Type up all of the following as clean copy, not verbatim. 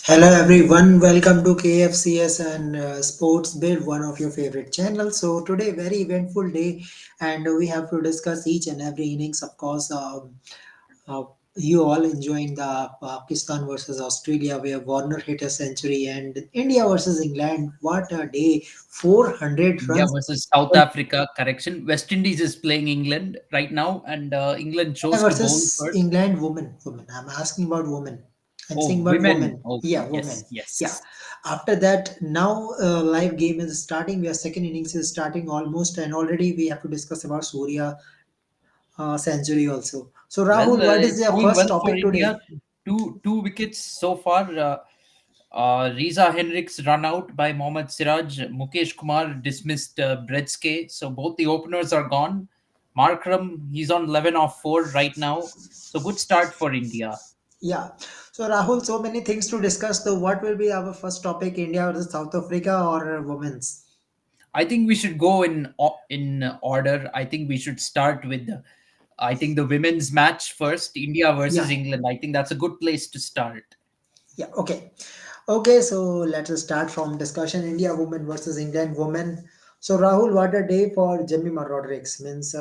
Hello everyone, welcome to KFCS and Sports Bid, one of your favorite channels. So today, very eventful day, and we have to discuss each and every innings. Of course, uh, you all enjoying the Pakistan versus Australia, where Warner hit a century, and India versus England. What a day! 400 India runs. versus South Africa. Correction. West Indies is playing England right now, and England India chose to bowl versus first. England, women. I'm asking about women. I'm saying Oh, about women. women. Yeah, Okay. women. Yes. Yeah. Yes. After that, now live game is starting. Our second innings is starting almost, and already we have to discuss about Surya century also. So Well, Rahul, what is it's your going first well for topic India. today? Two wickets so far. Riza Henriks run out by Mohammad Siraj. Mukesh Kumar dismissed Bredske. So both the openers are gone. Markram, he's on 11 off 4 right now. So good start for India. Yeah. So Rahul, so many things to discuss. So what will be our first topic? India versus South Africa or women's? I think we should go in order. I think we should start with I think the women's match first, India versus Yeah. England. I think that's a good place to start. Yeah. Okay. Okay, so let us start from discussion India women versus England women. So Rahul, what a day for Jemima Rodriguez. Means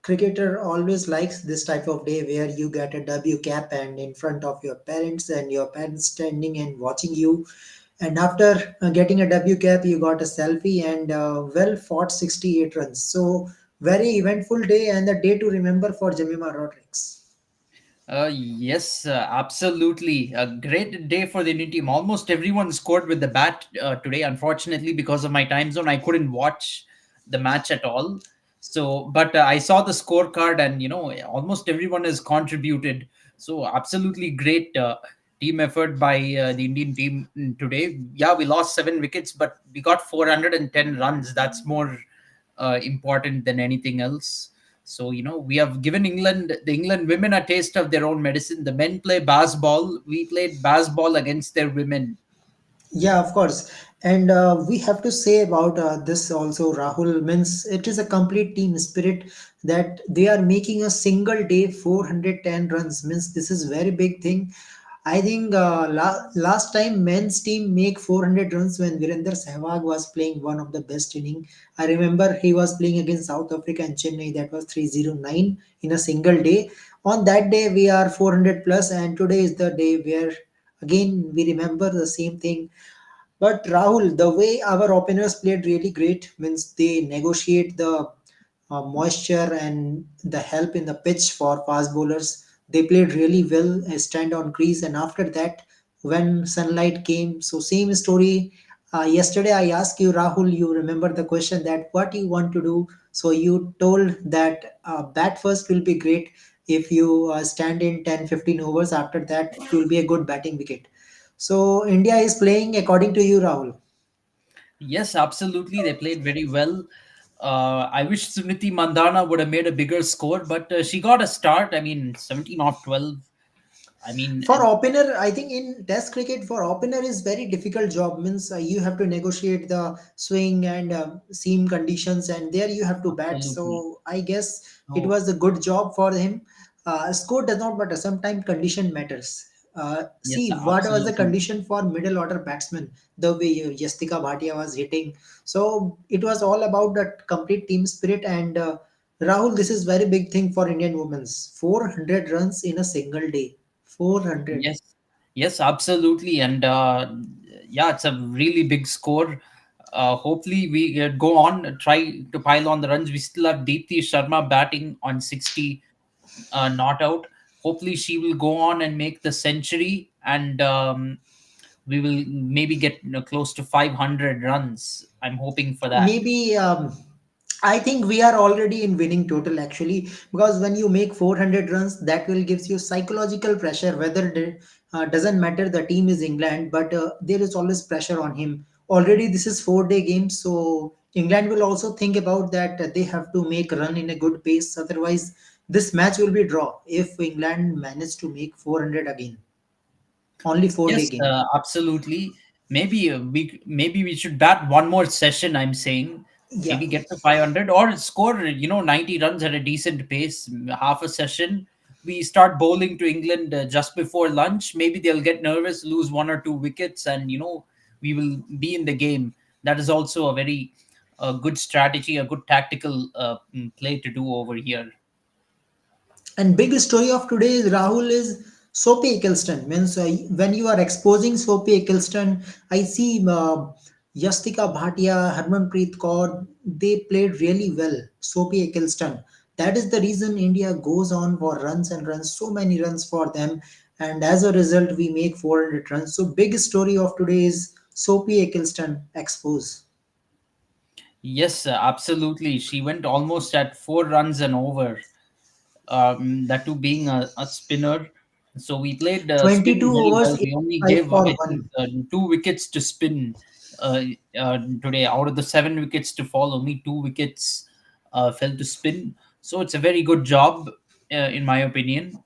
cricketer always likes this type of day where you get a W cap and in front of your parents and your parents standing and watching you. And after getting a W cap, you got a selfie and well fought 68 runs. So very eventful day and a day to remember for Jemima Rodriguez. Yes, absolutely. A great day for the Indian team. Almost everyone scored with the bat today. Unfortunately, because of my time zone, I couldn't watch the match at all. So, but I saw the scorecard, and almost everyone has contributed. So, absolutely great team effort by the Indian team today. Yeah, we lost 7 wickets, but we got 410 runs. That's more important than anything else. So, we have given the England women a taste of their own medicine. The men play baseball. We played baseball against their women. Yeah, of course. And we have to say about this also, Rahul, means it is a complete team spirit that they are making a single day 410 runs. Means this is very big thing. I think last time men's team make 400 runs when Virender Sehwag was playing one of the best inning. I remember he was playing against South Africa and Chennai. That was 309 in a single day. On that day, we are 400 plus, and today is the day where again we remember the same thing. But Rahul, the way our openers played really great means they negotiate the moisture and the help in the pitch for fast bowlers. They played really well, stand on crease, and after that, when sunlight came, so same story. Yesterday, I asked you, Rahul, you remember the question that what you want to do. So you told that bat first will be great if you stand in 10-15 overs. After that, it will be a good batting wicket. So India is playing according to you, Rahul. Yes, absolutely. They played very well. I wish Suniti Mandana would have made a bigger score, but she got a start. I mean, 17 off 12. I mean, For opener, I think in Test cricket, for opener is very difficult job. Means you have to negotiate the swing and seam conditions, and there you have to bat. absolutely. So I guess it No, was a good job for him. Score does not matter. Sometimes condition matters. yes, See what was the absolutely. condition for middle order batsmen. The way Yastika Bhatia was hitting. So it was all about that complete team spirit and. Rahul, this is very big thing for Indian women's. 400 runs in a single day. 400. Yes, yes, absolutely. And yeah, it's a really big score. Hopefully, we go on, try to pile on the runs. We still have Deepthi Sharma batting on 60, not out. Hopefully, she will go on and make the century, and we will maybe get close to 500 runs. I'm hoping for that. Maybe I think we are already in winning total actually because when you make 400 runs, that will gives you psychological pressure. Whether it doesn't matter, the team is England, but there is always pressure on him. Already, this is 4 day game, so England will also think about that they have to make run in a good pace. Otherwise, this match will be draw if England manage to make 400 again. Only 4 day Yes, game. absolutely. Maybe we should bat one more session. I'm saying Yeah. maybe get to 500 or score 90 runs at a decent pace, half a session. we start bowling to England just before lunch, maybe they'll get nervous, lose 1 or 2 wickets, and we will be in the game. That is also a very good strategy, a good tactical play to do over here. And big story of today is Rahul is Sophie Eccleston. Means when you are exposing Sophie Eccleston, I see Yastika Bhatia, Harmanpreet Kaur, they played really well. Sophie Eccleston. That is the reason India goes on for runs and runs, so many runs for them. And as a result, we make 400 runs. So big story of today is Sophie Eccleston expose. Yes, absolutely. She went almost at 4 runs and over. That too being a spinner. So we played spin 22 very overs, well. We only 5 gave, for I think, 1. 2 wickets to spin uh, today. Out of the 7 wickets to fall, only 2 wickets fell to spin. So it's a very good job, in my opinion.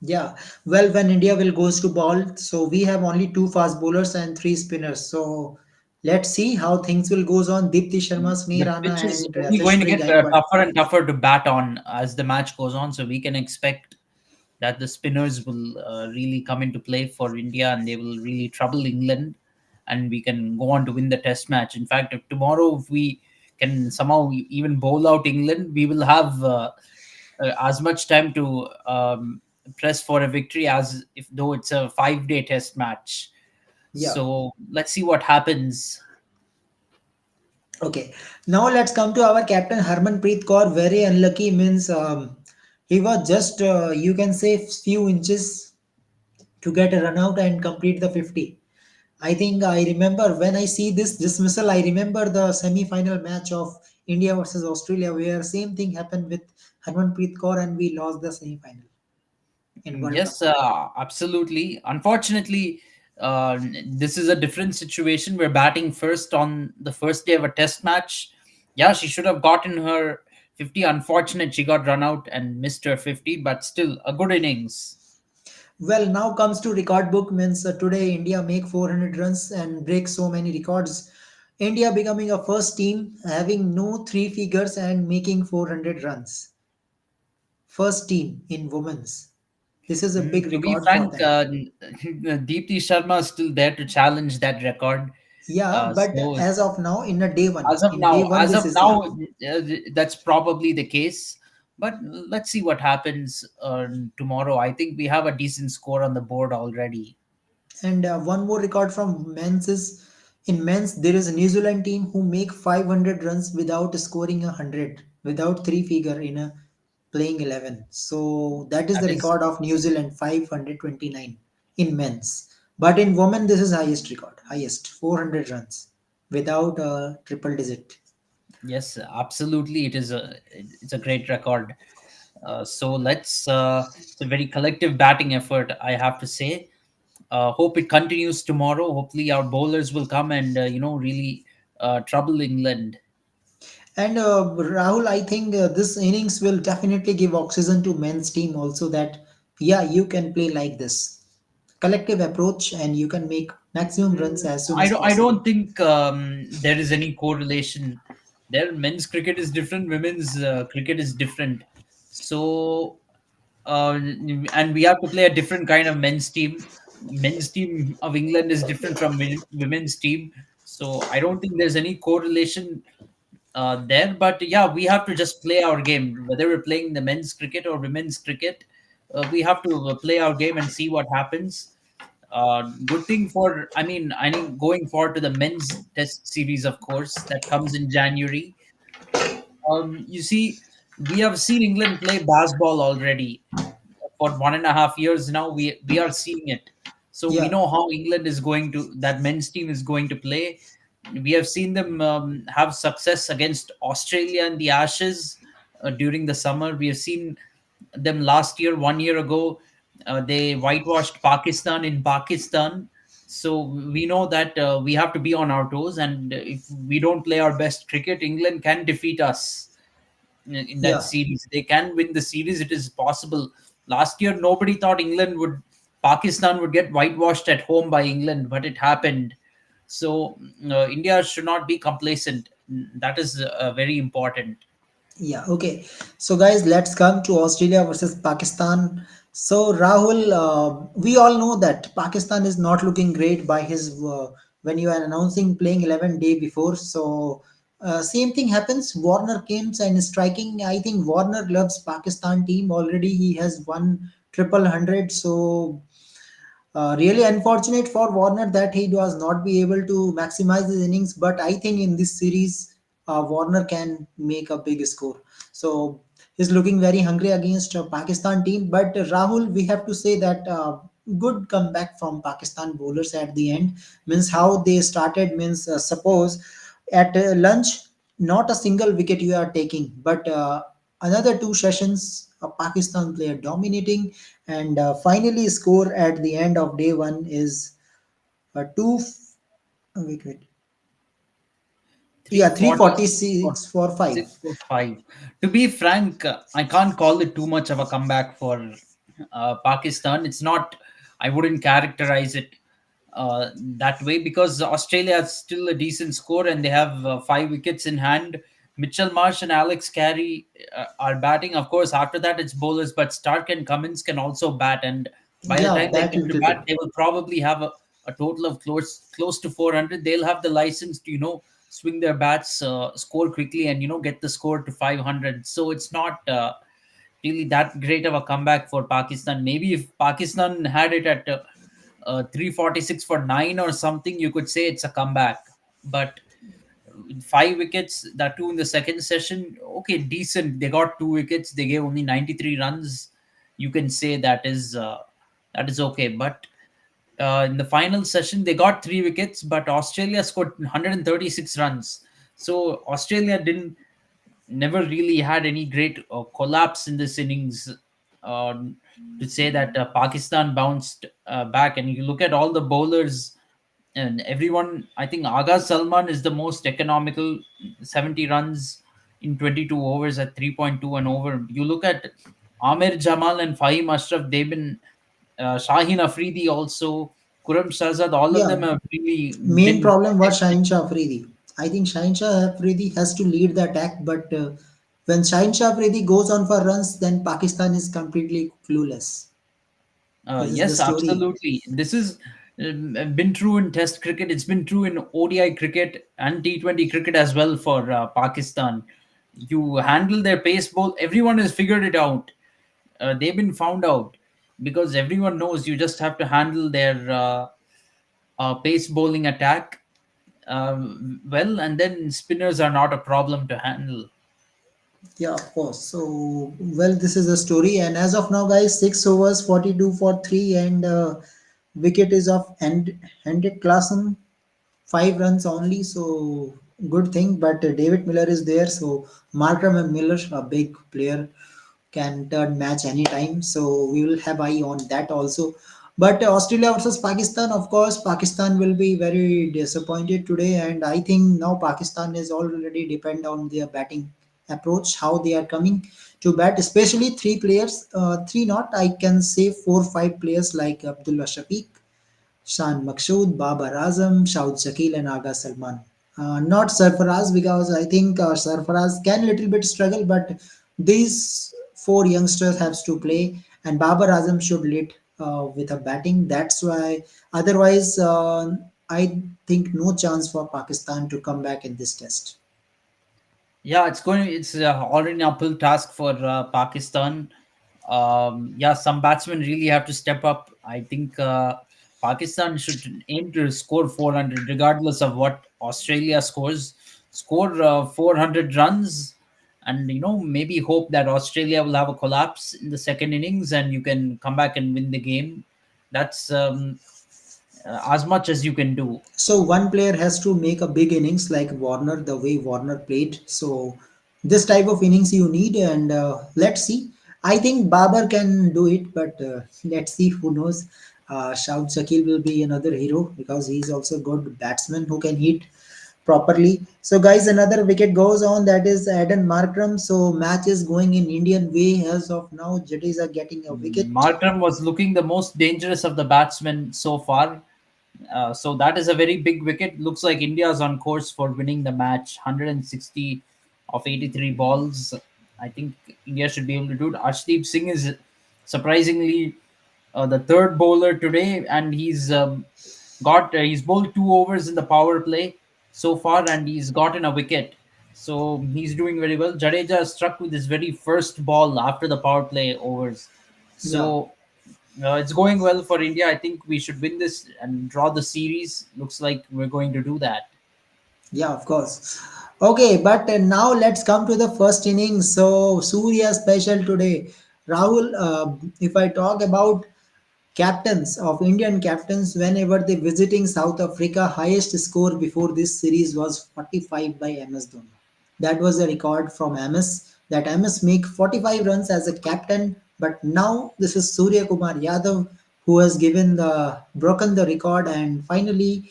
Yeah, well, when India will goes to ball, so we have only two fast bowlers and three spinners. So let's see how things will goes on. Deepti Sharma, Sneh The Rana, pitch is and only going to Yashasvi get Gaikwad. tougher and tougher to bat on as the match goes on. So we can expect that the spinners will really come into play for India, and they will really trouble England, and we can go on to win the test match. In fact, if tomorrow, if we can somehow even bowl out England, we will have as much time to press for a victory as if though it's a 5 day test match. Yeah. So let's see what happens. Okay. Now let's come to our captain Harmanpreet Kaur. Very unlucky means he was just you can say few inches to get a run out and complete the 50. I think I remember when I see this dismissal, I remember the semi-final match of India versus Australia where same thing happened with Harmanpreet Kaur and we lost the semi-final in World Cup. Yes, absolutely. Unfortunately, this is a different situation. We're batting first on the first day of a test match. Yeah, she should have gotten her 50. Unfortunate, she got run out and missed her 50, but still a good innings. Well, now comes to record book means today India make 400 runs and break so many records. India becoming a first team having no three figures and making 400 runs. First team in women's. This is a big To be record for frank, them. Deepti Sharma is still there to challenge that record. Yeah, but So as of now, in a day one, as of in day now, one, as this of is yeah. now, that's probably the case. But let's see what happens tomorrow. I think we have a decent score on the board already. And one more record from men's is in men's there is a New Zealand team who make 500 runs without scoring 100, without three figure in a playing 11. So that is That the is record of New Zealand 529 in men's. But in women this is highest record, highest 400 runs without a triple digit. Yes, absolutely. It's a great record. So it's a very collective batting effort, I have to say. Hope it continues tomorrow. Hopefully, our bowlers will come and really trouble England. And Rahul, I think this innings will definitely give oxygen to men's team also that yeah, you can play like this. Collective approach and you can make maximum runs as soon as I possible. don't think there is any correlation there. Men's cricket is different. Women's cricket is different. So and we have to play a different kind of men's team. Men's team of England is different from women's team. So I don't think there's any correlation there. But yeah, we have to just play our game, whether we're playing the men's cricket or women's cricket. We have to play our game and see what happens. Good thing for, I think going forward to the men's test series, of course, that comes in January. You see, we have seen England play baseball already for 1.5 years now. We are seeing it, so we Yeah, know how England is going to that men's team is going to play. We have seen them have success against Australia in the Ashes during the summer. We have seen them last year, 1 year ago. They whitewashed Pakistan in Pakistan. So we know that we have to be on our toes, and if we don't play our best cricket, England can defeat us in that yeah, series. They can win the series. It is possible. Last year, nobody thought Pakistan would get whitewashed at home by England, but it happened. So India should not be complacent. That is very important. Yeah, okay. So, guys, let's come to Australia versus Pakistan. So, Rahul, we all know that Pakistan is not looking great by his when you are announcing playing 11 day before. So, same thing happens. Warner comes and striking. I think Warner loves Pakistan team already. He has won triple hundred. So, really unfortunate for Warner that he was not be able to maximize his innings, but I think in this series, Warner can make a big score. So he's looking very hungry against Pakistan team. But Rahul, we have to say that good comeback from Pakistan bowlers at the end means how they started means suppose at lunch not a single wicket you are taking, but another two sessions Pakistan player dominating and finally score at the end of day one is wait, yeah, 346 for 346 for 5. 645. To be frank, I can't call it too much of a comeback for Pakistan. It's not, I wouldn't characterize it that way because Australia has still a decent score and they have 5 wickets in hand. Mitchell Marsh and Alex Carey are batting. Of course, after that it's bowlers, but Stark and Cummins can also bat. And by the Yeah, time they that come to little bat, bit. they will probably have a total of close to 400. They'll have the license to swing their bats, score quickly, and get the score to 500. So it's not really that great of a comeback for Pakistan. Maybe if Pakistan had it at 346 for 9 or something, you could say it's a comeback. But 5 wickets, that too in the second session, okay, decent. They got 2 wickets. They gave only 93 runs. You can say that is okay. But in the final session, they got 3 wickets, but Australia scored 136 runs. So Australia didn't never really had any great collapse in this innings uh, to say that Pakistan bounced back. And you look at all the bowlers and everyone, I think Aga Salman is the most economical, 70 runs in 22 overs at 3.2 and over. You look at Amir Jamal and Fahim Ashraf, they've been Shaheen Afridi also, Kuram Shahzad, all of Yeah, them have really main been problem was excellent. Shahin Shah Afridi. I think Shahin Shah Afridi has to lead the attack, but when Shahin Shah Afridi goes on for runs, then Pakistan is completely clueless. This is the Yes, story. absolutely. This is been true in Test cricket. It's been true in ODI cricket and T20 cricket as well for Pakistan. You handle their pace ball. Everyone has figured it out. They've been found out because everyone knows you just have to handle their pace bowling attack well, and then spinners are not a problem to handle. Yeah, of course. So, well, this is the story. And as of now, guys, 6 overs, 42 for 3, and wicket is of Hendrik Klassen, 5 runs only. So, good thing. But David Miller is there. So, Markram and Miller, a big player, can turn match anytime. So, we will have eye on that also. But Australia versus Pakistan, of course, Pakistan will be very disappointed today. And I think now Pakistan is already depend on their batting approach, how they are coming to bat, especially three players, three not, I can say 4 5 players like Abdullah Shafiq, Shan Maksud, Babar Azam, Shaud Shakil, and Aga Salman. Not Sarfaraz because I think Sarfaraz can little bit struggle, but these four youngsters have to play, and Babar Azam should lead with a batting. That's why. Otherwise, I think no chance for Pakistan to come back in this test. Yeah, it's already an uphill task for Pakistan. Yeah, some batsmen really have to step up. I think Pakistan should aim to score 400 regardless of what Australia scores. Score 400 runs, and maybe hope that Australia will have a collapse in the second innings and you can come back and win the game. That's as much as you can do. So one player has to make a big innings like Warner, the way Warner played. So this type of innings you need, and let's see. I think Babar can do it, but let's see. Who knows? Shaud Shakil will be another hero because he's also a good batsman who can hit properly. So guys, another wicket goes on. That is Aden Markram. So match is going in Indian way as of now. Jadeja getting a wicket. Markram was looking the most dangerous of the batsmen so far. So that is a very big wicket. Looks like India is on course for winning the match. 160 of 83 balls. I think India should be able to do it. Arshdeep Singh is surprisingly the third bowler today, and he's bowled 2 overs in the power play so far, and he's gotten a wicket. So he's doing very well. Jadeja struck with his very first ball after the power play overs. Yeah. So it's going well for India. I think we should win this and draw the series. Looks like we're going to do that. Yeah, of course. Okay, but now let's come to the first inning. So Surya special today. Rahul, if I talk about captains of Indian captains, whenever they visiting South Africa, highest score before this series was 45 by MS Dhoni. That was a record from MS. That MS make 45 runs as a captain, but now this is Surya Kumar Yadav who has given the broken the record, and finally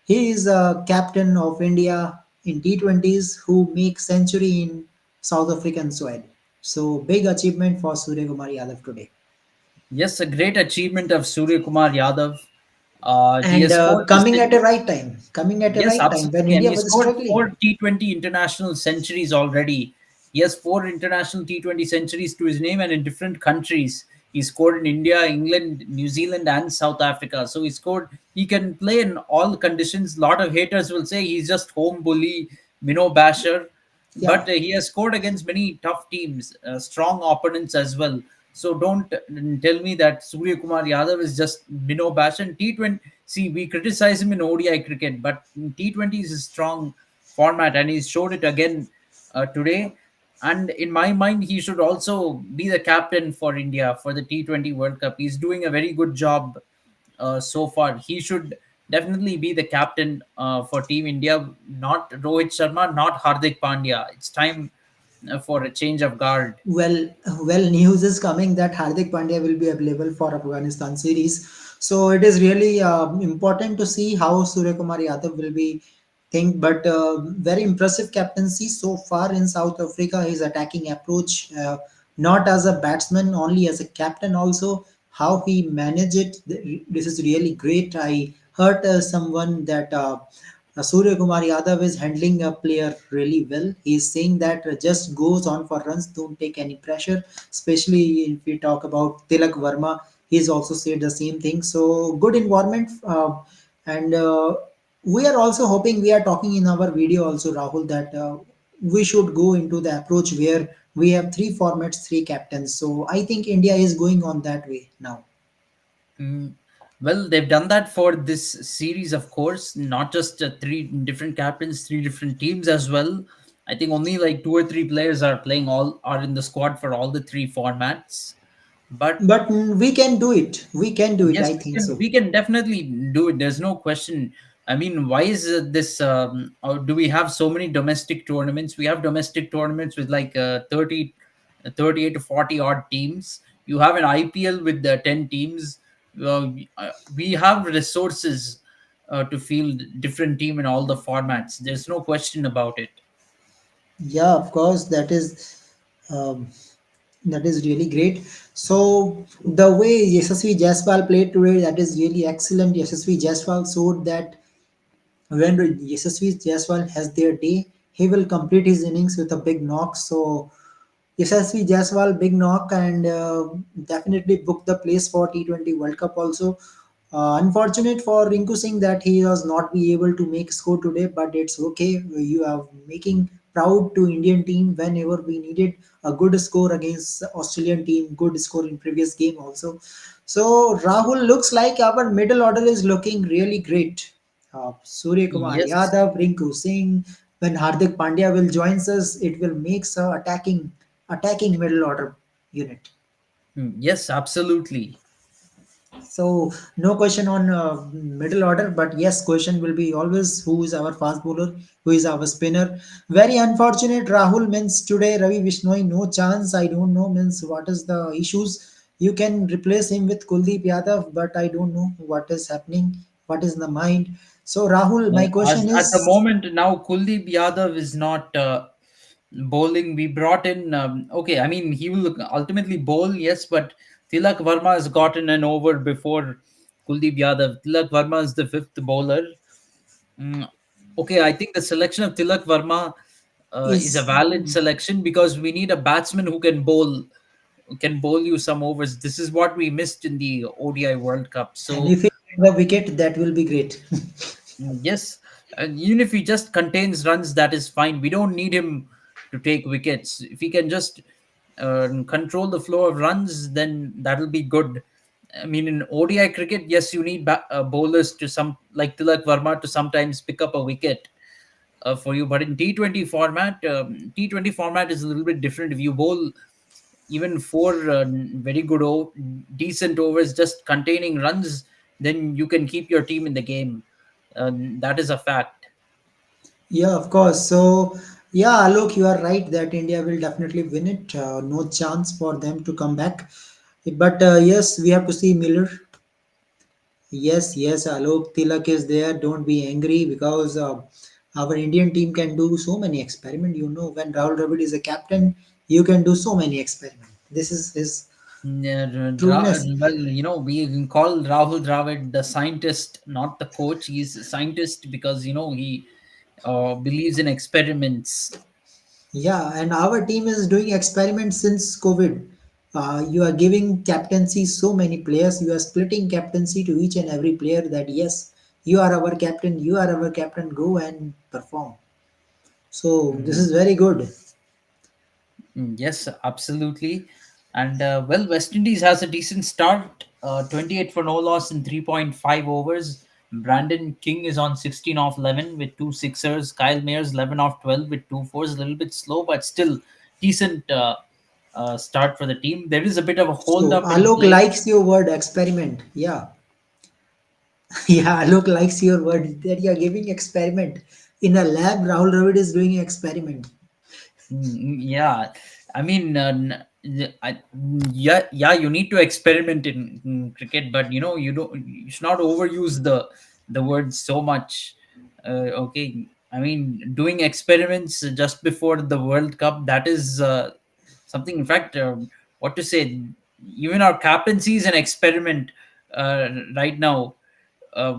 he is a captain of India in T20s who makes century in South African soil. So big achievement for Surya Kumar Yadav today. Yes, a great achievement of Surya Kumar Yadav. He And has scored this. coming at a right time, coming at a Yes, right time when absolutely. And India he was scored struggling. four T20 international centuries already. He has four international T20 centuries to his name and in different countries. He scored in India, England, New Zealand, and South Africa. So he can play in all conditions. A lot of haters will say he's just home bully, minnow basher. Yeah. But he has scored against many tough teams, strong opponents as well. So don't tell me that Surya Kumar Yadav is just minnow basher. In T20, see, we criticize him in ODI cricket, but in T20 is a strong format, and he's showed it again today. And in my mind, he should also be the captain for India for the T20 World Cup. He's doing a very good job so far. He should definitely be the captain for Team India, not Rohit Sharma, not Hardik Pandya. It's time for a change of guard. Well, well, news is coming that Hardik Pandya will be available for Afghanistan series. So it is really important to see how Surya Kumar Yadav will be think. But very impressive captaincy so far in South Africa. His attacking approach, not as a batsman, only as a captain. Also, how he managed it. This is really great. I heard someone that. Surya Kumar Yadav is handling a player really well. He is saying that just goes on for runs, don't take any pressure. Especially if we talk about Tilak Verma, he's also said the same thing. So good environment, and we are also hoping we are talking in our video also, Rahul, that we should go into the approach where we have three formats, three captains. So I think India is going on that way now. Mm, well, they've done that for this series, of course, not just three different captains, three different teams as well. I think only like two or three players are in the squad for all the three formats. But But we can do it. We can do it. yes, I we think can so. we can definitely do it. There's no question. I mean, why is this? Or do we have so many domestic tournaments? We have domestic tournaments with like 38 to 40 odd teams. You have an IPL with the 10 teams. We have resources to field different team in all the formats. There's no question about it. Yeah, of course, um, that is really great. So the way Yashasvi Jaiswal played today, that is really excellent. Yashasvi Jaiswal showed that when Yashasvi Jaiswal has their day, he will complete his innings with a big knock. So SSV Jaiswal, big knock, and definitely booked the place for T20 World Cup also. Unfortunate for Rinku Singh that he was not be able to make score today, but it's okay. You are making proud to Indian team whenever we needed a good score against Australian team, good score in previous game also. So Rahul looks like our middle order is looking really great. Surya Kumar Yes. Yadav, Rinku Singh. When Hardik Pandya will joins us, it will make a attacking middle order unit. Yes, absolutely. So no question on middle order, but yes, question will be always who is our fast bowler, who is our spinner. Very unfortunate. Rahul means today Ravi Vishnoi no chance. I don't know means what is the issues. You can replace him with Kuldeep Yadav, but I don't know what is happening, what is in the mind. So Rahul, my As question at the is, moment now, Kuldeep Yadav is not bowling. We brought in. Okay, I mean he will ultimately bowl, yes, but Tilak Verma has gotten an over before Kuldeep Yadav. Tilak Verma is the fifth bowler. Mm, okay, I think the selection of Tilak Verma is a Is valid selection, because we need a batsman who can bowl you some overs. This is what we missed in the ODI World Cup. and So if he get a wicket, that will be great. yes, and even if he just contains runs, that is fine. We don't need him to take wickets. If he can just control the flow of runs, then that'll be good. I mean, in ODI cricket, yes, you need bowlers to some like Tilak Verma to sometimes pick up a wicket for you. But in T20 format is a little bit different. If you bowl even four very good, decent overs just containing runs, then you can keep your team in the game. That is a fact. Yeah, of course. So, yeah, Alok, you are right that India will definitely win it. No chance for them to come back. But yes, we have to see Miller. Yes, yes, Alok Tilak is there. Don't be angry because our Indian team can do so many experiments. You know, when Rahul Dravid is a captain, you can do so many experiments. This is his Yeah, trueness. well, we can call Rahul Dravid the scientist, not the coach. He's a scientist because he believes in experiments. Yeah, and our team is doing experiments since COVID. You are giving captaincy so many players. You are splitting captaincy to each and every player. That yes, you are our captain. You are our captain. Go and perform. So this Mhm. is very good. Yes, absolutely. And well, West Indies has a decent start. 28 for no loss in 3.5 overs. Brandon King is on 16 off 11 with two sixers. Kyle Mayer's 11 off 12 with two fours. A little bit slow, but still decent start for the team. There is a bit of a hold So up in Alok play. likes your word experiment. Yeah, yeah. Alok likes your word that you are giving experiment in a lab. Rahul Dravid is doing experiment. Yeah, I mean, yeah, yeah. You need to experiment in cricket, but you should not overuse the word so much. Okay, I mean, doing experiments just before the World Cup, that is something. In fact, what to say? Even our captaincy is an experiment right now.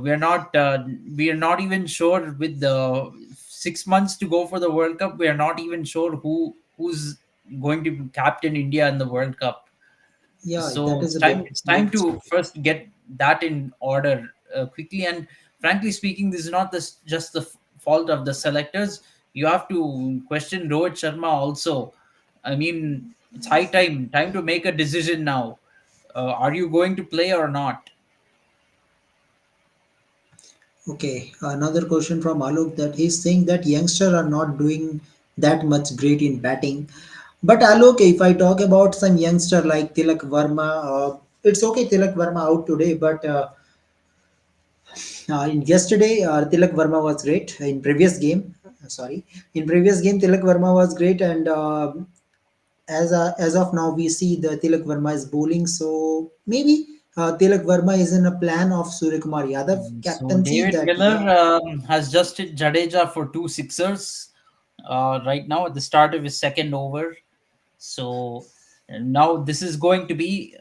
We are not even sure with the 6 months to go for the World Cup. We are not even sure who's going to captain India in the World Cup. Yeah, that So is a big, it's time big to story. first get that in order quickly. And frankly speaking, this is not just the fault of the selectors. You have to question Rohit Sharma also. I mean, it's high time to make a decision now. Are you going to play or not? Okay, another question from Alok that he's saying that youngsters are not doing that much great in batting. But Alok, if I talk about some youngster like Tilak Verma, it's okay Tilak Verma out today, but in yesterday Tilak Verma was great. In previous game, sorry, in previous game Tilak Verma was great, and as of now we see the Tilak Verma is bowling, so maybe Tilak Verma is in a plan of Surya Kumar Yadav So captaincy. David That Miller yeah. has just hit Jadeja for two sixers right now at the start of his second over. So now this is going to be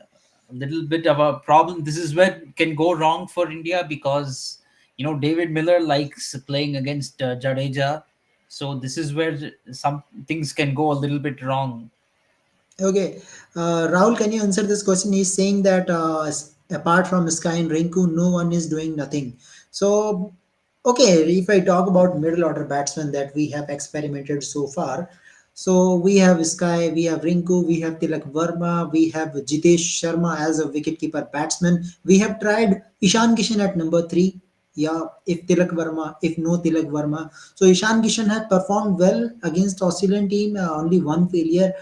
a little bit of a problem. This is where it can go wrong for India, because David Miller likes playing against Jadeja. So this is where some things can go a little bit wrong. Okay, Rahul, can you answer this question? He's saying that apart from Sky and Rinku, no one is doing nothing. So, okay, if I talk about middle order batsmen that we have experimented so far, so we have Sky, we have Rinku, we have Tilak Verma, we have Jitesh Sharma as a wicketkeeper batsman. We have tried Ishan Kishan at number three. Yeah, if Tilak Verma, if no Tilak Verma. So Ishan Kishan had performed well against Australian team, only one failure.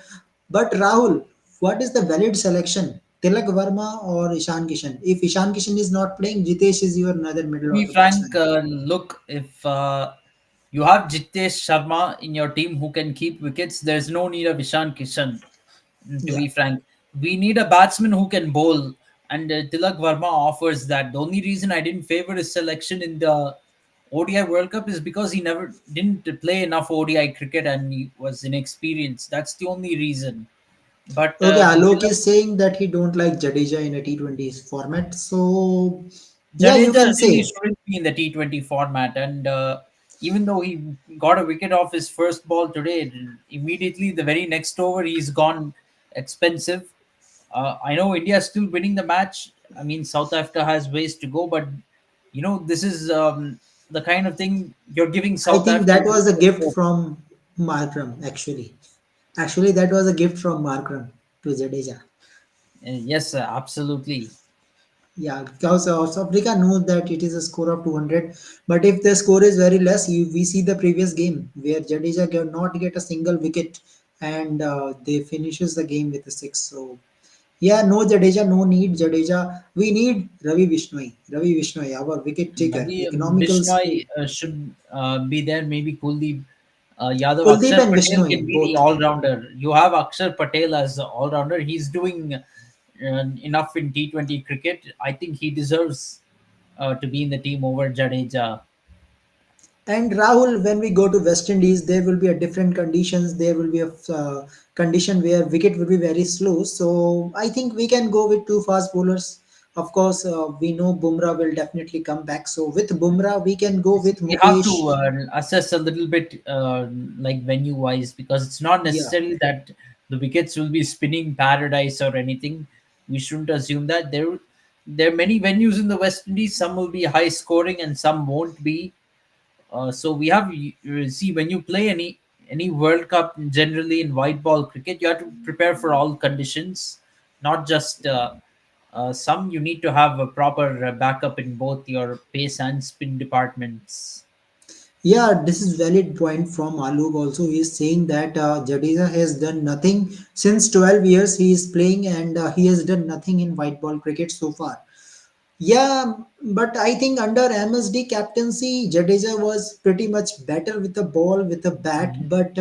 But Rahul, what is the valid selection? Tilak Verma or Ishan Kishan? If Ishan Kishan is not playing, Jitesh is your another middle Be order frank, batsman. look, if you have Jitesh Sharma in your team who can keep wickets, there's no need of Ishan Kishan. To Yeah. be frank, we need a batsman who can bowl, and Tilak Verma offers that. The only reason I didn't favor his selection in the ODI World Cup is because he never didn't play enough ODI cricket and he was inexperienced. That's the only reason. But Okay, Alok Tilak is saying that he don't like Jadeja in a T20 format. So yeah, you Jadeja can really say. shouldn't be in the T20 format, and even though he got a wicket off his first ball today, immediately the very next over he's gone expensive. I know India is still winning the match. I mean, South Africa has ways to go, but this is the kind of thing you're giving I South think Africa. that was a gift from Markram, actually. Actually, that was a gift from Markram to Jadeja. Yes, absolutely. Yeah, because South Africa knows that it is a score of 200. But if the score is very less, we see the previous game where Jadeja not get a single wicket, and they finishes the game with a six. So yeah, no Jadeja, no need Jadeja. We need Ravi Vishnoi. Ravi Vishnoi, our wicket taker, Maybe economical Bishnoi speed. should be there. Maybe Kuldeep Yadav, Kuldeep Akshar and Patel Vishnoi, can be the both. all-rounder. You have Akshar Patel as the all-rounder. He's doing enough in T20 cricket. I think he deserves to be in the team over Jadeja. And Rahul, when we go to West Indies, there will be a different conditions. There will be a condition where wicket will be very slow. So I think we can go with two fast bowlers. Of course, we know Bumrah will definitely come back. So with Bumrah, we can go with We have to Mukesh. assess a little bit like venue wise, because it's not Yeah, necessarily that the wickets will be spinning paradise or anything. We shouldn't assume that. There are many venues in the West Indies. Some will be high scoring and some won't be. So we have see, when you play any World Cup generally in white ball cricket, you have to prepare for all conditions, not just some. You need to have a proper backup in both your pace and spin departments. yeah, this is valid point from Alok. Also, he is saying that Jadeja has done nothing since 12 years he is playing, and he has done nothing in white ball cricket so far. Yeah, but I think under MSD captaincy, Jadeja was pretty much better with the ball, with the bat. But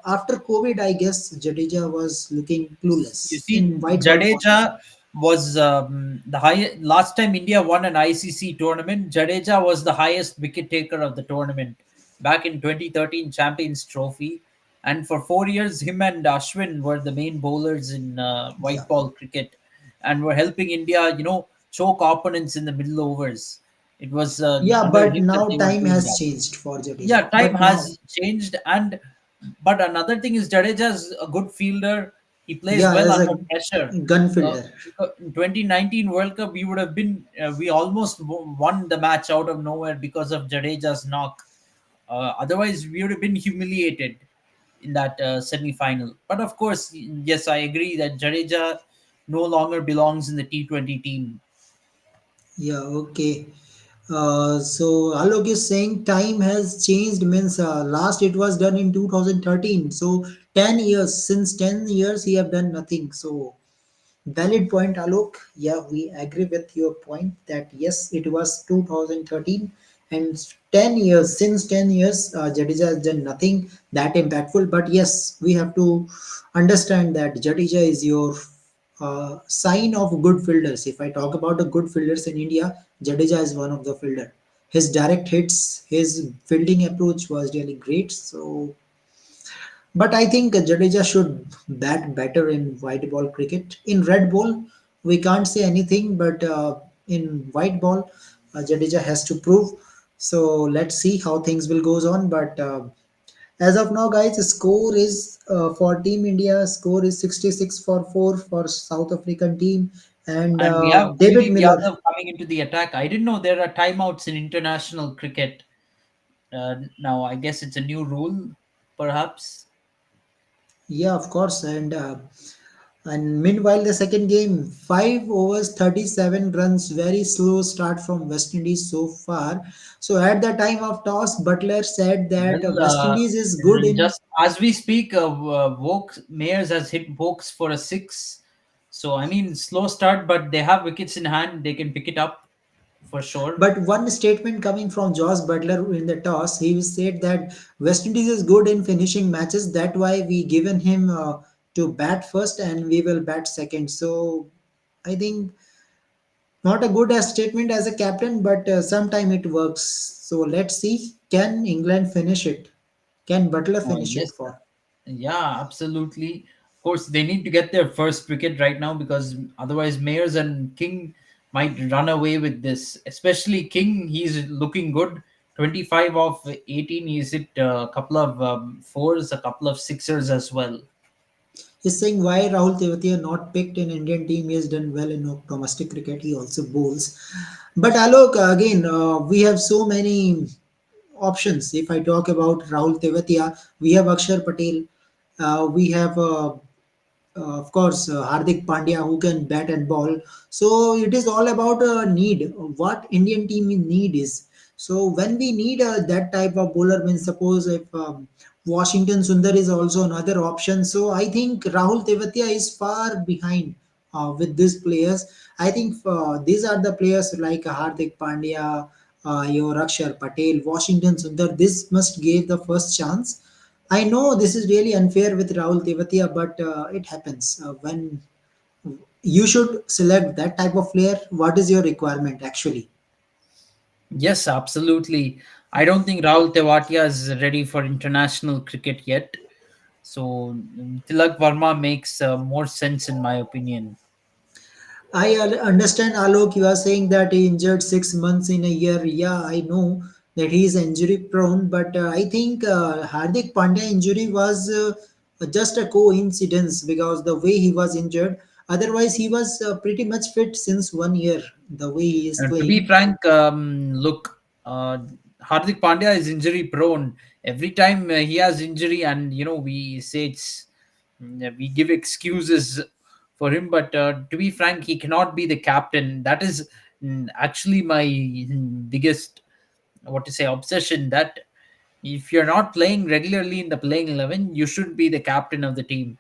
after COVID, I guess Jadeja was looking You clueless see, in white ball format. Jadeja was the high last time India won an ICC tournament. Jadeja was the highest wicket taker of the tournament back in 2013 Champions Trophy, and for 4 years, him and Ashwin were the main bowlers in Yeah, white ball cricket, and were helping India, choke opponents in the middle overs. It was yeah, under but him that now they were time doing has that. changed for Yeah, Jadeja. time But now, has changed, and but another thing is Jadeja's a good fielder. He plays yeah, well as under a pressure. gun Uh, fielder. because in 2019 World Cup, we almost won the match out of nowhere because of Jadeja's knock. Otherwise, we would have been humiliated in that semi-final. But of course, yes, I agree that Jadeja no longer belongs in the T20 team. Yeah, okay. So Alok is saying time has changed means last it was done in 2013. So 10 years, since 10 years he have done nothing. So valid point, Alok. Yeah, we agree with your point that yes, it was 2013 and 10 years. Since 10 years, Jadeja has done nothing that impactful. But yes, we have to understand that Jadeja is your sign of good fielders. If I talk about the good fielders in India, Jadeja is one of the fielder. His direct hits, his fielding approach was really great. So but I think Jadeja should bat better in white ball cricket. In red ball, we can't say anything, but in white ball, Jadeja has to prove. So let's see how things will goes on. But as of now, guys, the score is for Team India. Score is 66 for 4 for South African team, and And we have David Kuldeep Miller. Yadav coming into the attack. I didn't know there are timeouts in international cricket. Now, I guess it's a new rule, perhaps. Yeah, of course, and meanwhile, the second game, 5 overs, 37 runs, very slow start from West Indies so far. So at the time of toss, Butler said that Well, West Indies is good in. just as we speak, Vokes Mayers has hit Vokes for a six. So, I mean, slow start, but they have wickets in hand. They can pick it up for sure. But one statement coming from Josh Butler in the toss, he said that West Indies is good in finishing matches. That's why we given him to bat first and we will bat second. So I think not a good as statement as a captain, but sometime it works. So let's see. Can England finish it? Can Butler finish it Yes, for? yeah, absolutely. Of course, they need to get their first wicket right now, because otherwise, Mayers and King might run away with this. Especially King, he's looking good 25 of 18. Is it a couple of fours, a couple of sixers as well? He's saying why Rahul Tewatia not picked in Indian team. He has done well in domestic cricket. He also bowls. But Alok, again, we have so many options. If I talk about Rahul Tewatia, we have Akshar Patel. We have of course, Hardik Pandya who can bat and ball. So it is all about need. What Indian team in need is. So when we need that type of bowler, means suppose if Washington Sundar is also another option. So I think Rahul Tevatia is far behind with these players. I think these are the players like Hardik Pandya, your Akshar Patel, Washington Sundar. This must give the first chance. I know this is really unfair with Rahul Tevatia, but it happens. When you should select that type of player, what is your requirement actually? Yes, absolutely. I don't think Rahul Tewatia is ready for international cricket yet. So Tilak Varma makes more sense in my opinion. I understand, Alok, you are saying that he injured 6 months in a year. Yeah, I know that he is injury prone, but I think Hardik Pandya injury was just a coincidence because the way he was injured. Otherwise, he was pretty much fit since 1 year, the way he is To be playing. frank, look, uh, Hardik Pandya is injury prone. Every time he has injury, and we say we give excuses for him. But to be frank, he cannot be the captain. That is actually my biggest, what to say, obsession. That if you're not playing regularly in the playing 11, you should be the captain of the team.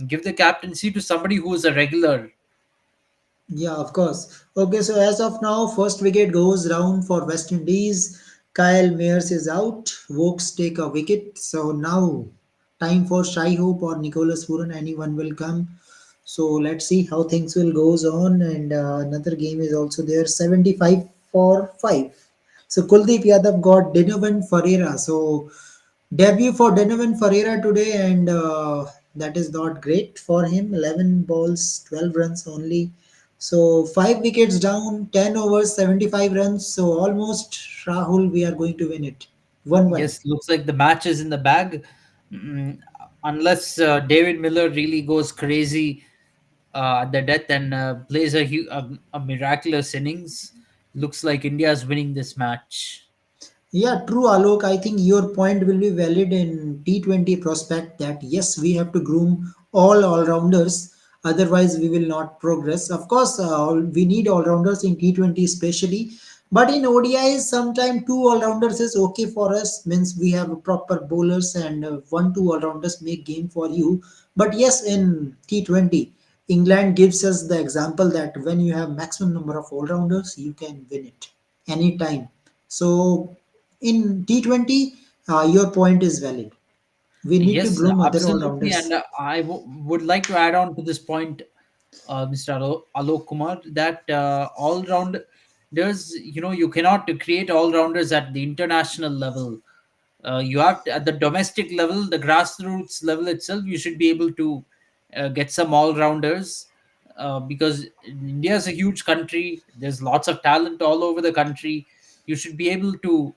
Give the captaincy to somebody who is a regular. Yeah, of course. Okay, so as of now, first wicket goes round for West Indies. Kyle Mayers is out. Vokes take a wicket. So now, time for Shai Hope or Nicholas Puran. Anyone will come. So let's see how things will goes on. And another game is also there. 75 for 5. So Kuldeep Yadav got Dinovan Ferreira. So debut for Donovan Ferreira today, and that is not great for him. 11 balls, 12 runs only. So 5 wickets down, 10 overs, 75 runs. So almost Rahul, we are going to win it. 1-1. Yes, looks like the match is in the bag. Mm, Unless David Miller really goes crazy at the death and plays a miraculous innings, looks like India is winning this match. Yeah, true, Alok. I think your point will be valid in T20 prospect that yes, we have to groom all rounders. Otherwise, we will not progress. Of course, we need all rounders in T20 especially. But in ODIs, sometimes two all rounders is okay for us. Means we have proper bowlers and one, two all rounders make game for you. But yes, in T20, England gives us the example that when you have maximum number of all rounders, you can win it anytime. So in T20, your point is valid. We need to Yes, groom other all absolutely. And rounders. would like to add on to this point, Mr. Alok Kumar, that all rounders, you cannot create all rounders at the international level. You have to, at the domestic level, the grassroots level itself, you should be able to get some all rounders, because India is a huge country. There's lots of talent all over the country. You should be able to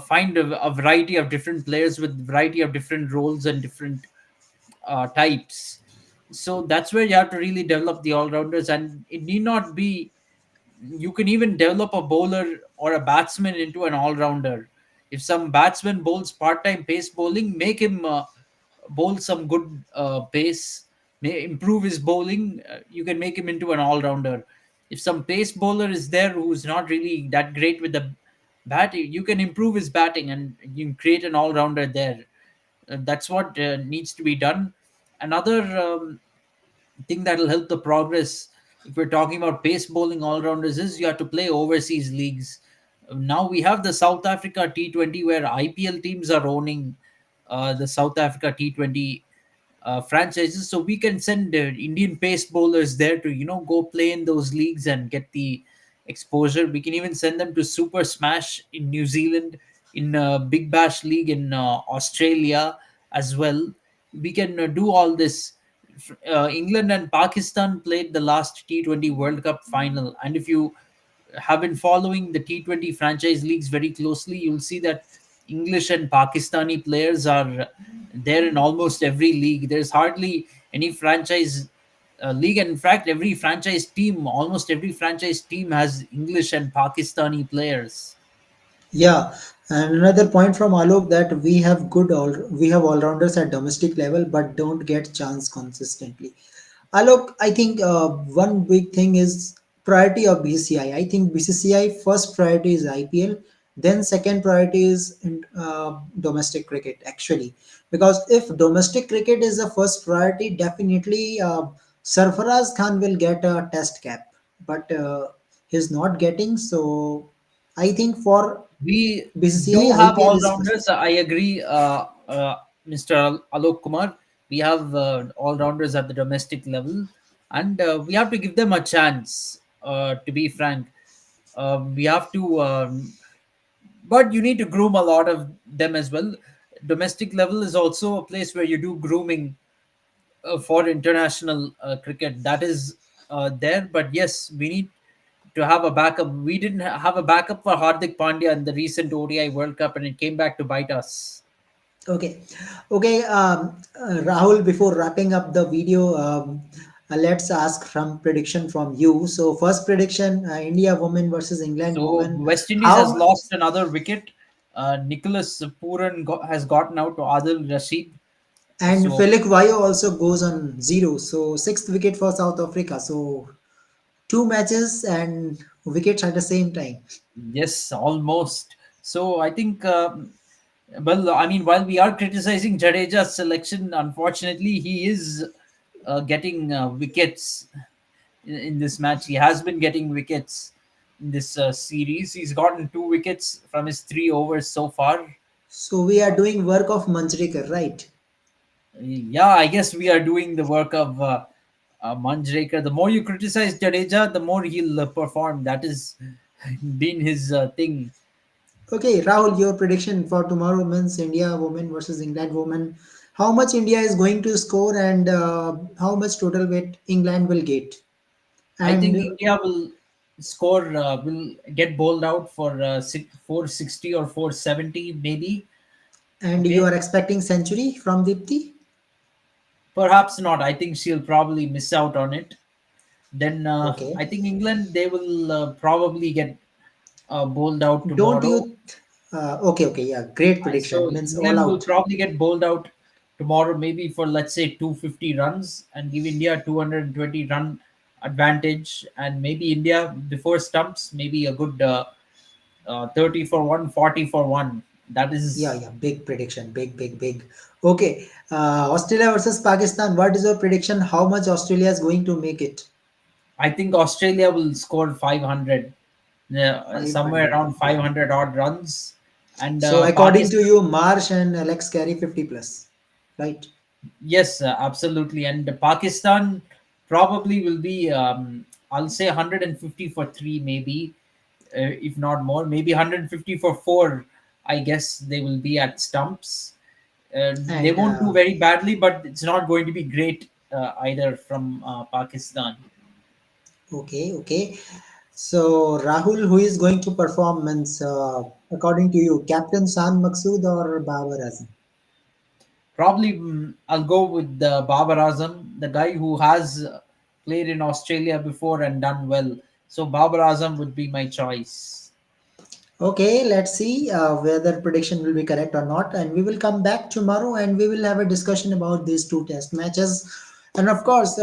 find a variety of different players with variety of different roles and different types. So that's where you have to really develop the all rounders, and it need not be. You can even develop a bowler or a batsman into an all rounder. If some batsman bowls part time pace bowling, make him bowl some good pace, may improve his bowling. You can make him into an all rounder. If some pace bowler is there who's not really that great with the bat, you can improve his batting and you can create an all rounder there. That's what needs to be done. Another thing that will help the progress, if we're talking about pace bowling all rounders, is you have to play overseas leagues. Now we have the South Africa T20 where IPL teams are owning the South Africa T20 franchises, so we can send Indian pace bowlers there to go play in those leagues and get the exposure. We can even send them to Super Smash in New Zealand, in Big Bash League in Australia as well. We can do all this. England and Pakistan played the last T20 World Cup final, and if you have been following the T20 franchise leagues very closely, you'll see that English and Pakistani players are there in almost every league. There's hardly any franchise league, and in fact, every franchise team, almost every franchise team, has English and Pakistani players. Yeah, and another point from Alok that we have all rounders at domestic level but don't get chance consistently. Alok, I think one big thing is priority of BCCI. I think BCCI first priority is IPL, then second priority is domestic cricket actually. Because if domestic cricket is the first priority, definitely Sarfaraz Khan will get a test cap, but he's not getting. So I think for We do BCCI, have IPL all is first. rounders. I agree, Mr. Alok Kumar. We have all rounders at the domestic level, and we have to give them a chance. To be frank, we have to, but you need to groom a lot of them as well. Domestic level is also a place where you do grooming for international cricket. That is there, but yes, we need to have a backup. We didn't have a backup for Hardik Pandya in the recent ODI World Cup, and it came back to bite us. Okay, okay, Rahul. Before wrapping up the video, let's ask some prediction from you. So first prediction: India women versus England So women. West Indies has How lost another wicket. Nicholas Puran has gotten out to Adil Rashid. and So Felix Vayo also goes on zero. So sixth wicket for South Africa. So two matches and wickets at the same time. yes, almost. So I think, well, I mean, while we are criticizing Jadeja's selection, unfortunately, he is getting wickets in this match. He has been getting wickets in this series. He's gotten 2 wickets from his 3 overs so far. So we are doing work of Manjrekar, right? Yeah, I guess we are doing the work of Manjrekar. The more you criticize Jadeja, the more he'll perform. That has been his thing. Okay, Rahul, your prediction for tomorrow men's India women versus England women. How much India is going to score and how much total weight England will get? I think And India will score, will get bowled out for 460 or 470, maybe. you Okay, are expecting century from Dipti? perhaps not. I think she'll probably miss out on it. Then Okay. I think England, they will probably get bowled out Don't tomorrow. you? Okay, okay, yeah, great So prediction. Means all England will out. probably get bowled out tomorrow, maybe for let's say 250 runs, and give India 220 run advantage, and maybe India before stumps, maybe a good 30 for one, 40 for one. That Yeah, is, yeah, big prediction. Big, big, big. Okay. Australia versus Pakistan. What is your prediction? How much Australia is going to make it? I think Australia will score 500, somewhere 500. around Okay. 500 odd runs, and So according to Pakistan. you, Marsh and Alex carry 50 plus, right? Yes, absolutely. And Pakistan probably will be, I'll say 150 for three, maybe, if not more, maybe 150 for four. I guess they will be at stumps. They And won't do very badly, but it's not going to be great either from Pakistan. okay, okay. So Rahul, who is going to perform means according to you, Captain San Maksud or Babar Azam? Probably I'll go with Babar Azam, the guy who has played in Australia before and done well. So Babar Azam would be my choice. Okay, let's see whether prediction will be correct or not. And we will come back tomorrow and we will have a discussion about these two test matches. And of course,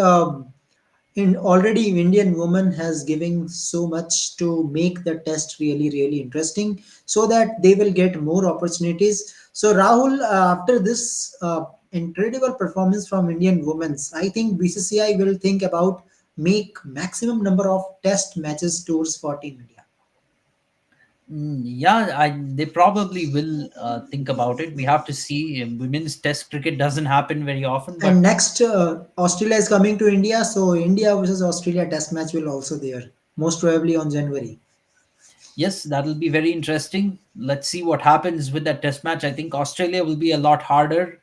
in already Indian woman has given so much to make the test really really interesting so that they will get more opportunities. So Rahul, after this incredible performance from Indian women's, I think BCCI will think about make maximum number of test matches tours for Team India. Yeah, they probably will think about it. We have to see. Women's Test cricket doesn't happen very often, And but next, Australia is coming to India, so India versus Australia test match will also there, most probably on January. yes, that'll be very interesting. Let's see what happens with that Test match. I think Australia will be a lot harder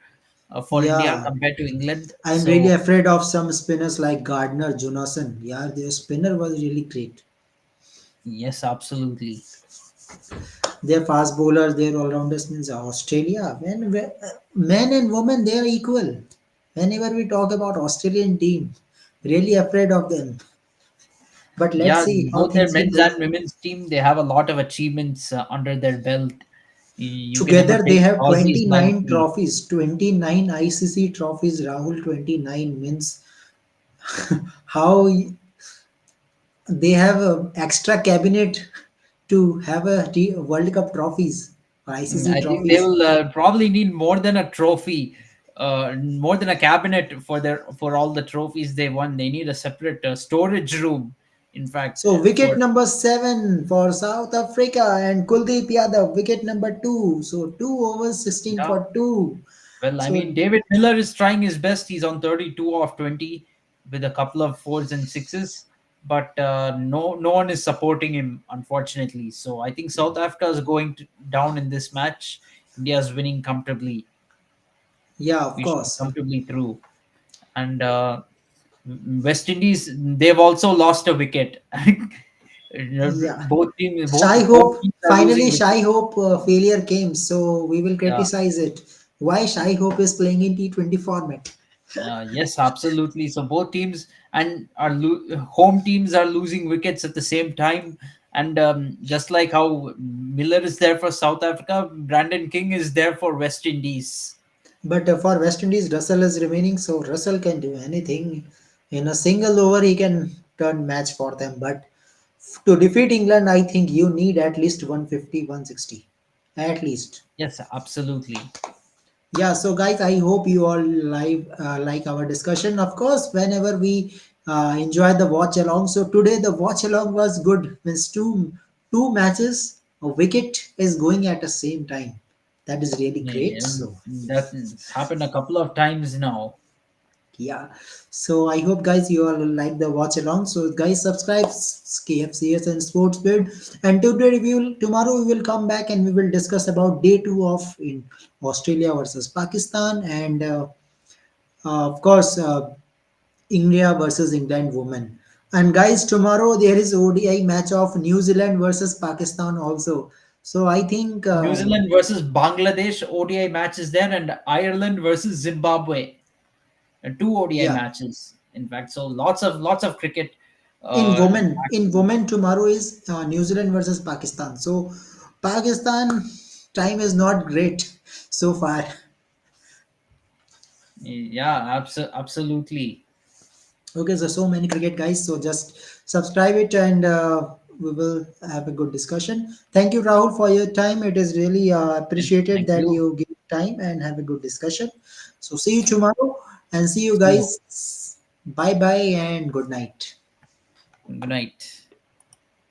for India Yeah, compared to England. I'm really So afraid of some spinners like Gardner, Jonason. Yeah, their spinner was really great. Yes, absolutely. Their fast bowlers, their all-rounders means Australia. When men and women, they are equal. Whenever we talk about Australian team, really afraid of them. But let's Yeah, see how both their things will men's go. and women's team, they have a lot of achievements under their belt. You can never Together, they take have Aussies 29 lightly. trophies. 29 ICC trophies. Rahul, 29 means how they have a extra cabinet to have World Cup trophies or ICC I think they trophies. will probably need more than a trophy, more than a cabinet for for all the trophies they won. They need a separate storage room, in fact, So wicket for number 7 for South Africa and Kuldeep Yadav, wicket number 2. So 2 overs 16 yeah. for 2. Well, I So mean, David Miller is trying his best. He's on 32 of 20 with a couple of fours and sixes, but no one is supporting him, unfortunately. So I think South Africa is going down in this match. India is winning comfortably. yeah, of We should be course. comfortably through. And West Indies, they've also lost a wicket. Yeah. Both Shy home Hope, teams are losing finally wickets. Shy Hope failure came. So we will Yeah. criticize it. Why Shy Hope is playing in T20 format. Yes, absolutely. So both teams and home teams are losing wickets at the same time. And just like how Miller is there for South Africa, Brandon King is there for West Indies. But for West Indies, Russell is remaining, so Russell can do anything. In a single over, he can turn match for them. But to defeat England, I think you need at least 150, 160. At least. Yes, absolutely. Yeah, so guys, I hope you all like our discussion. Of course, whenever we enjoy the watch along. So today the watch along was good. Means two matches, a wicket is going at the same time. That is really great. Yeah, So that's happened a couple of times now. yeah. So I hope guys you all like the watch along. So guys subscribe KFCS and Sports Bid. And today we will tomorrow we will come back and we will discuss about day two of in Australia versus Pakistan and of course India versus England women. And guys tomorrow there is ODI match of New Zealand versus Pakistan also. So I think New Zealand versus Bangladesh ODI matches there, and Ireland versus Zimbabwe. Two ODI yeah, matches, in fact. So lots of cricket. Uh, in women tomorrow is New Zealand versus Pakistan. So Pakistan time is not great so far. yeah, absolutely. Okay, so many cricket guys. So just subscribe it and we will have a good discussion. Thank you, Rahul, for your time. It is really appreciated Thank that you. you give time and have a good discussion. So see you tomorrow and see you See you. guys. Bye bye and good night. Good night.